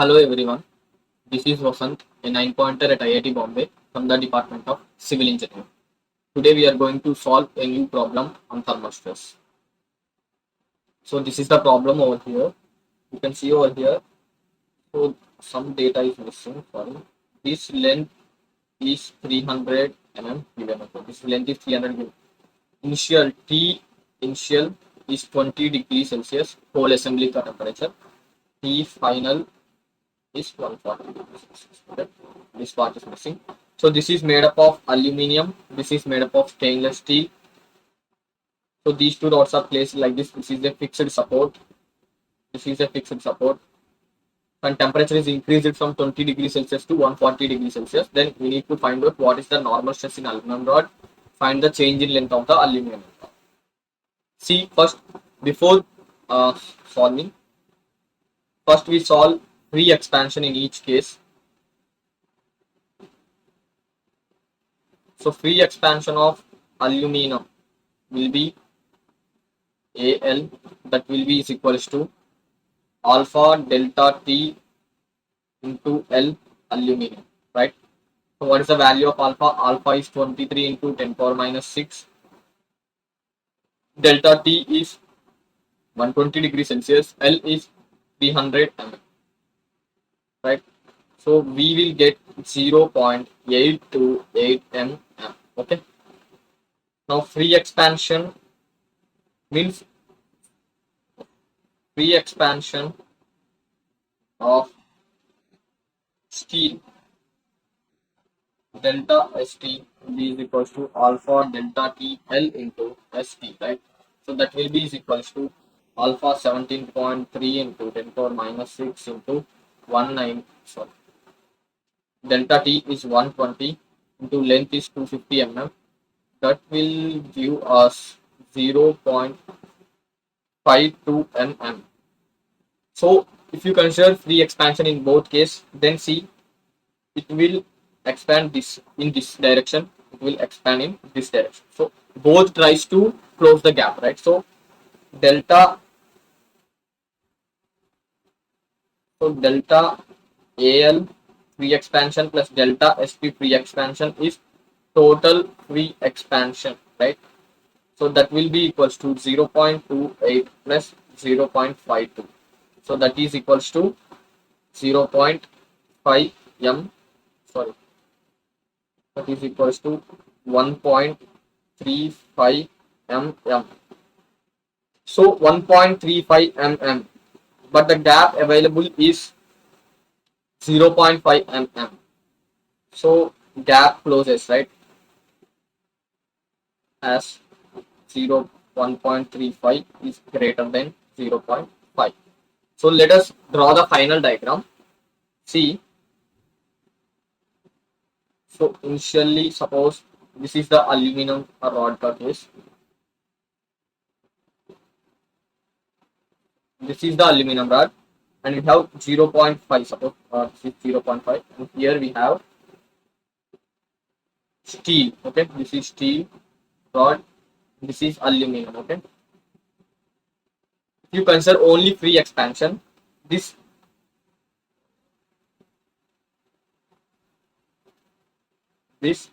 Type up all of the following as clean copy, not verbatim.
Hello everyone, this is Vasant, a nine-pointer at IIT Bombay from the Department of Civil Engineering. Today we are going to solve a new problem on thermal stress. So this is the problem over here. You can see over here. So some data is missing. Sorry. This length is 300 given. Okay. This length is 300 given. Initial is 20 degrees Celsius. Whole assembly temperature. T final is 140 degrees Celsius. Okay. This part is missing. So this is made up of aluminium. This is made up of stainless steel. So these two rods are placed like this. This is a fixed support. This is a fixed support. And temperature is increased from 20 degrees Celsius to 140 degrees Celsius. Then we need to find out what is the normal stress in aluminum rod. Find the change in length of the aluminum rod. See first, before solving, first we solve free expansion in each case. So free expansion of aluminum will be Al, that will be is equals to alpha delta T into L aluminum, right? So what is the value of alpha? Alpha is 23 into 10 power minus 6. Delta T is 120 degrees Celsius. L is 300 mm, right? So we will get 0.828 mm. Okay. Now free expansion means free expansion of steel delta St is equals to alpha delta T L into St, right? So that will be is equals to alpha 17.3 into 10 power minus 6 into 19, sorry, delta T is 120 into length is 250 mm. That will give us 0.52 mm. So if you consider free expansion in both case, then see it will expand this in this direction, it will expand in this direction. So both tries to close the gap, right? So delta delta Al free expansion plus delta Sp free expansion is total free expansion, right? So that will be equals to 0.28 plus 0.52. So that is equals to 0.5 m, sorry, that is equals to 1.35 mm. So 1.35 mm, but the gap available is 0.5 mm. So gap closes, right, as 1.35 is greater than 0.5. So let us draw the final diagram. See, so initially suppose this is the aluminum rod case. This is the aluminum rod and we have 0.5, suppose this is 0.5, and here we have steel. Okay, this is steel rod, this is aluminum. Okay, if you consider only free expansion, this is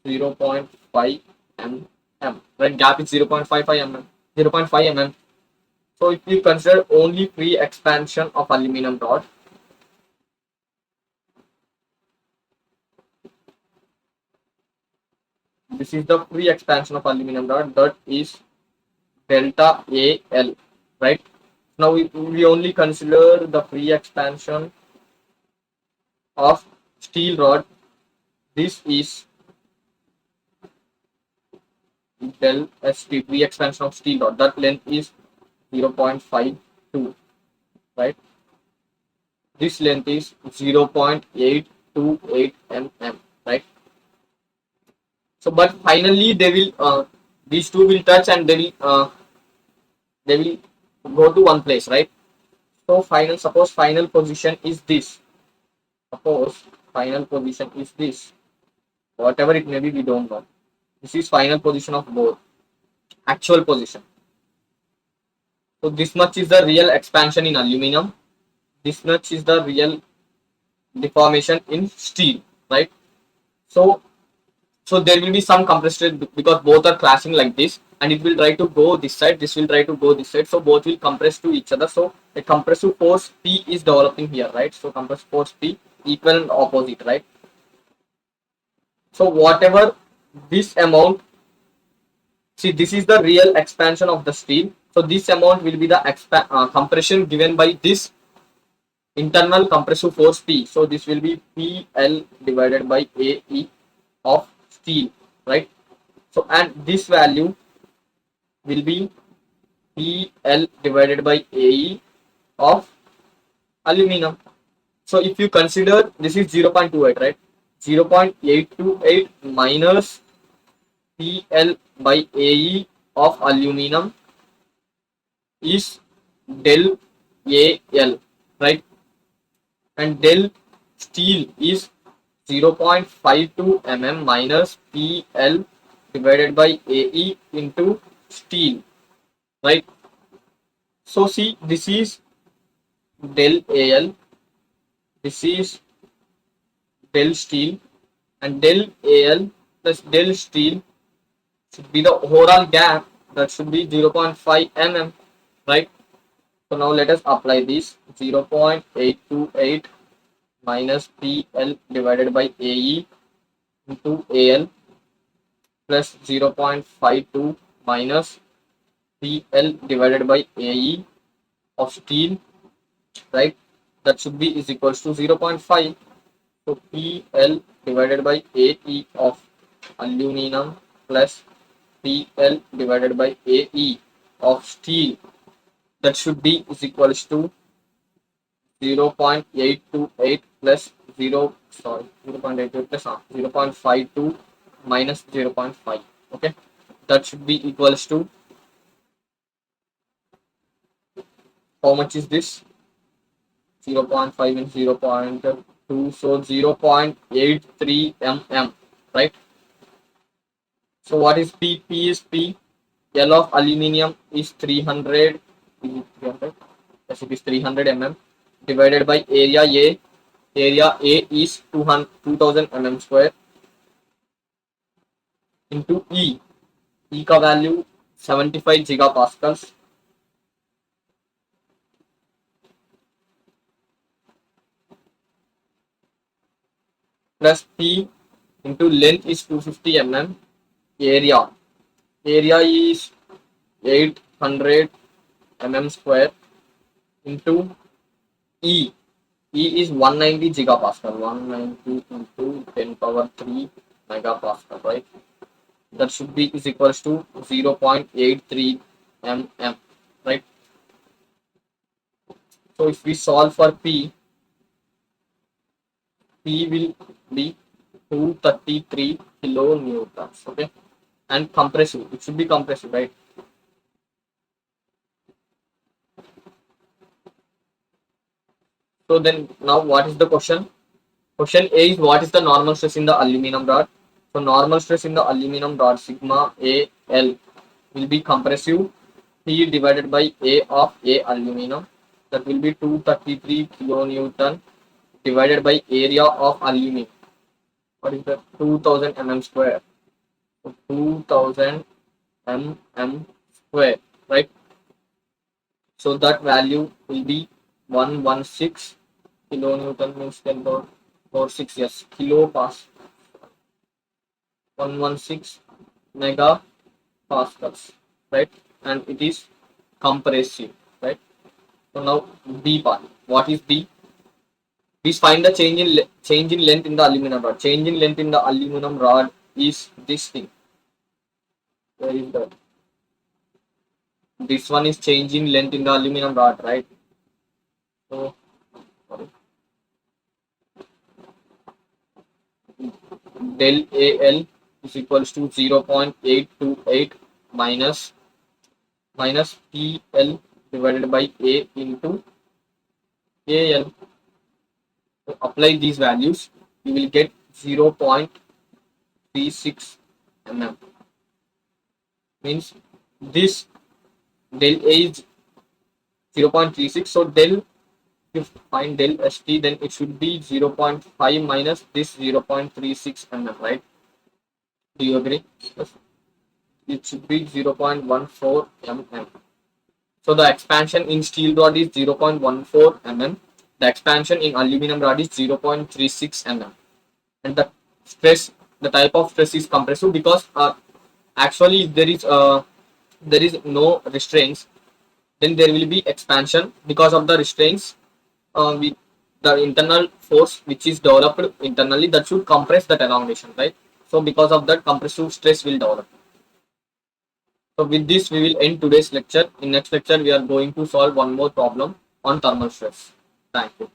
0.5 mm, right? Gap is 0.55 mm, 0.5 mm. So if you consider only free expansion of aluminum rod, this is the free expansion of aluminum rod, that is delta Al, right? Now we only consider the free expansion of steel rod. This is del St, free expansion of steel rod, that length is 0.52, right? This length is 0.828 mm, right? So but finally they will these two will touch and they will go to one place, right? So suppose final position is this, suppose final position is this, whatever it may be, we don't know. This is final position of both, actual position. So this much is the real expansion in aluminum. this much is the real deformation in steel, right? So there will be some compressed stress because both are clashing like this, and it will try to go this side, this will try to go this side, so both will compress to each other. So a compressive force P is developing here, right? So compressive force P equal and opposite, right? So whatever this amount, see, this is the real expansion of the steel. So this amount will be the compression given by this internal compressive force P. So this will be PL divided by AE of steel, right? So and this value will be PL divided by AE of aluminum. So if you consider this is 0.28, right? 0.828 minus PL by AE of aluminum is del AL, right? And del steel is 0.52 mm minus PL divided by AE into steel, right? So see, this is del AL, this is del steel, and del AL plus del steel should be the overall gap, that should be 0.5 mm, right? So now let us apply this 0.828 minus PL divided by AE into AL plus 0.52 minus PL divided by AE of steel, right? That should be is equals to 0.5. So PL divided by AE of aluminum plus PL divided by AE of steel, that should be is equals to 0.828 plus 0.828 plus 0.52 minus 0.5. Okay, that should be equals to, how much is this? 0.5 and 0.2, so 0.83 mm, right? So what is P? P is P. L of aluminium is 300. Is it 300? Yes, it is 300 mm divided by area A. Area A is 2000 mm square into E. E का value 75 gigapascals plus P into length is 250 mm. Area is 800 mm square into E. E is 190 gigapascal. 190 into 10 power 3 megapascal, right? That should be is equals to 0.83 mm, right? So if we solve for P will be 233 kilonewtons, okay? And compressive, it should be compressive, right? So then now what is the question? Question A is what is the normal stress in the aluminum rod? So normal stress in the aluminum rod sigma AL will be compressive P divided by A of A aluminum, that will be 233 kilonewton divided by area of aluminum. What is that? 2000 mm square. So 2000 mm square, right? So that value will be 116 kilonewton, means 10 power 6, yes, kilopascal. 116 megapascals, right? And it is compressive, right? So now B part. What is B? Please find the change in length in the aluminum rod. Change in length in the aluminum rod is this thing. Where is that? This one is change in length in the aluminum rod, right? So del AL is equals to 0.828 minus PL divided by A into AL. So apply these values, you will get 0.36 mm. Means this del A is 0.36. So del you find del st, then it should be 0.5 minus this 0.36 mm, right? Do you agree? Yes. It should be 0.14 mm. So the expansion in steel rod is 0.14 mm. The expansion in aluminum rod is 0.36 mm. And the stress, the type of stress is compressive because actually if there is no restraints, then there will be expansion because of the restraints. With the internal force which is developed internally, that should compress that elongation, right? So because of that, compressive stress will develop. So with this, we will end today's lecture. In next lecture, we are going to solve one more problem on thermal stress. Thank you.